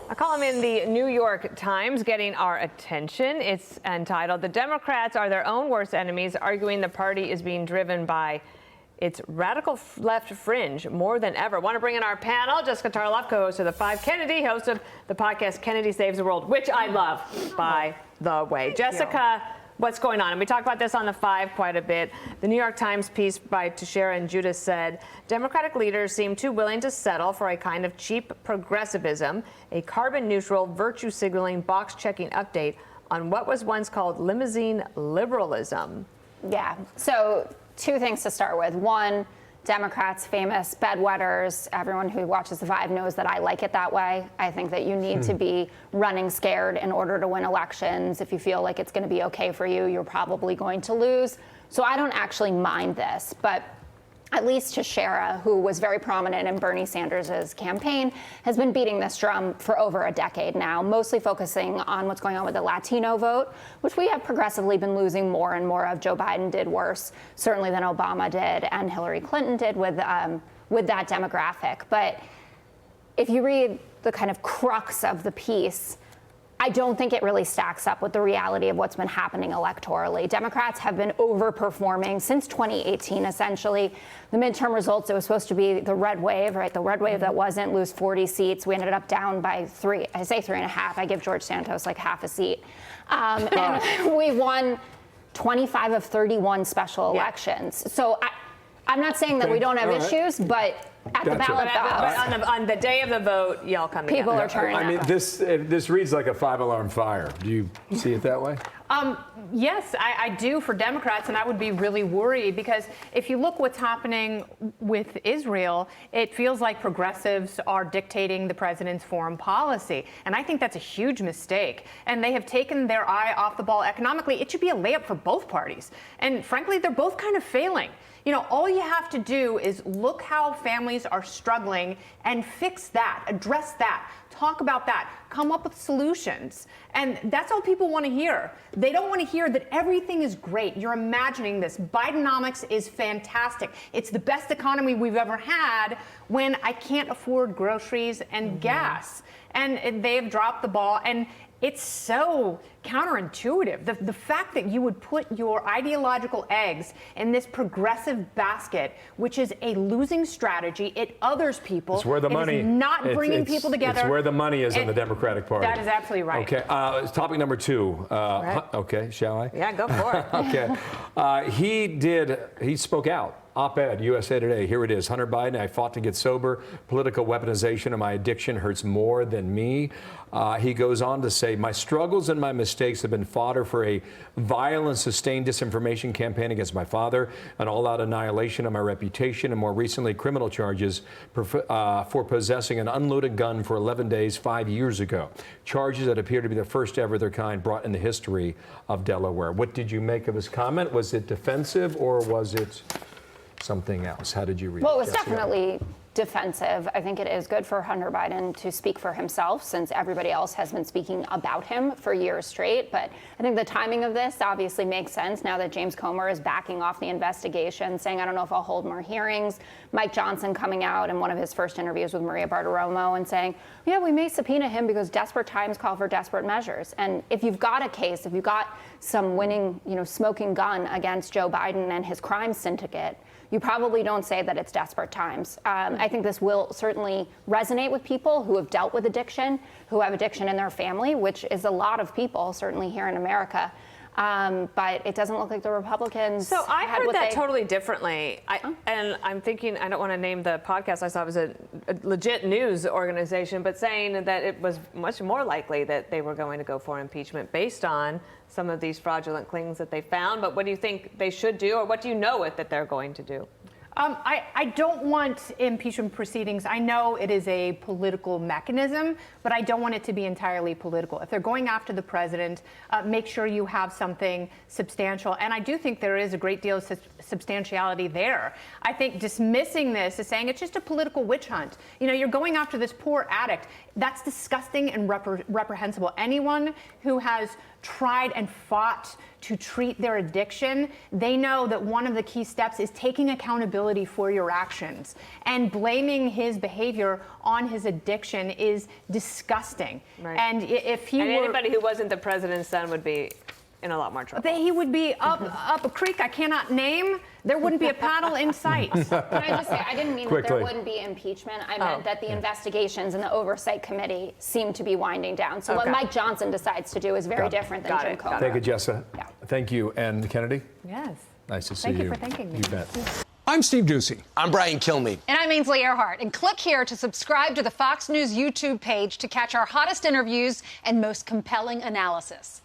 A column in the New York Times getting our attention. It's entitled, "The Democrats Are Their Own Worst Enemies," arguing the party is being driven by its radical left fringe more than ever. Want to bring in our panel. Jessica Tarlov, co-host of The Five Kennedy, host of the podcast Kennedy Saves the World, which I love, by the way. Jessica, what's going on? And we talked about this on The Five quite a bit. The New York Times piece by Teixeira and Judas said, Democratic leaders seem too willing to settle for a kind of cheap progressivism, a carbon-neutral, virtue-signaling, box-checking update on what was once called limousine liberalism. Yeah, so two things to start with. One, Democrats, famous bedwetters. Everyone who watches The Five knows that I like it that way. I think that you need to be running scared in order to win elections. If you feel like it's going to be okay for you, you're probably going to lose. So I don't actually mind this, but at least Teixeira, who was very prominent in Bernie Sanders' campaign, has been beating this drum for over a decade now, mostly focusing on what's going on with the Latino vote, which we have progressively been losing more and more of. Joe Biden did worse, certainly, than Obama did and Hillary Clinton did with that demographic. But if you read the kind of crux of the piece, I don't think it really stacks up with the reality of what's been happening electorally. Democrats have been overperforming since 2018, essentially. The midterm results, it was supposed to be the red wave, right? The red wave that wasn't, lose 40 seats. We ended up down by 3. I say 3.5. I give George Santos like half a seat. And we won 25 of 31 special elections. So I'm not saying that we don't have issues, but at the ballot box, on the day of the vote, y'all come together. People are turning out. I mean, this reads like a 5-alarm fire. Do you see it that way? Yes, I do for Democrats, and I would be really worried because if you look what's happening with Israel, it feels like progressives are dictating the president's foreign policy. And I think that's a huge mistake. And they have taken their eye off the ball economically. It should be a layup for both parties. And frankly, they're both kind of failing. You know, all you have to do is look how families are struggling and fix that, address that, talk about that, come up with solutions. And that's all people want to hear. They don't want to hear that everything is great. You're imagining this. Bidenomics is fantastic. It's the best economy we've ever had when I can't afford groceries and gas. And they have dropped the ball. And it's so counterintuitive. The fact that you would put your ideological eggs in this progressive basket, which is a losing strategy, it others people. It's where the money. It is not bringing people together. It's where the money is in the Democratic Party. That is absolutely right. Okay. Topic number 2. Right. Okay. Shall I? Yeah, go for it. Okay. He spoke out. Op-ed, USA Today. Here it is. Hunter Biden, I fought to get sober. Political weaponization of my addiction hurts more than me. He goes on to say, my struggles and my mistakes have been fodder for a violent, sustained disinformation campaign against my father, an all-out annihilation of my reputation, and more recently, criminal charges for possessing an unloaded gun for 11 days 5 years ago. Charges that appear to be the first ever of their kind brought in the history of Delaware. What did you make of his comment? Was it defensive or was it something else? How did you read it? Well, it was definitely defensive. I think it is good for Hunter Biden to speak for himself since everybody else has been speaking about him for years straight. But I think the timing of this obviously makes sense now that James Comer is backing off the investigation, saying, I don't know if I'll hold more hearings. Mike Johnson coming out in one of his first interviews with Maria Bartiromo and saying, yeah, we may subpoena him because desperate times call for desperate measures. And if you've got a case, if you've got some winning, smoking gun against Joe Biden and his crime syndicate, you probably don't say that it's desperate times. I think this will certainly resonate with people who have dealt with addiction, who have addiction in their family, which is a lot of people, certainly here in America. But it doesn't look like the Republicans. So I heard that totally differently. And I'm thinking, I don't want to name the podcast I saw, it was a legit news organization, but saying that it was much more likely that they were going to go for impeachment based on some of these fraudulent claims that they found. But what do you think they should do, or what do you know that they're going to do? I don't want impeachment proceedings. I know it is a political mechanism, but I don't want it to be entirely political. If they're going after the president, make sure you have something substantial. And I do think there is a great deal of substantiality there. I think dismissing this is saying it's just a political witch hunt. You're going after this poor addict. That's disgusting and reprehensible. Anyone who has tried and fought to treat their addiction, they know that one of the key steps is taking accountability accountability for your actions. And blaming his behavior on his addiction is disgusting. Right. And if he And were, anybody who wasn't the president's son would be in a lot more trouble. he would be up a creek I cannot name. There wouldn't be a paddle in sight. Can I just say, I didn't mean that Quickly. there wouldn't be impeachment. I meant that the investigations and the oversight committee seem to be winding down. So what Okay. Mike Johnson decides to do is very Got it. different than Got Jim it. Got Comer. Thank you, Jessa. Yeah. Thank you. And Kennedy, Yes. nice to see Thank you. you for thanking me. You bet. I'm Steve Ducey. I'm Brian Kilmeade. And I'm Ainsley Earhart. And click here to subscribe to the Fox News YouTube page to catch our hottest interviews and most compelling analysis.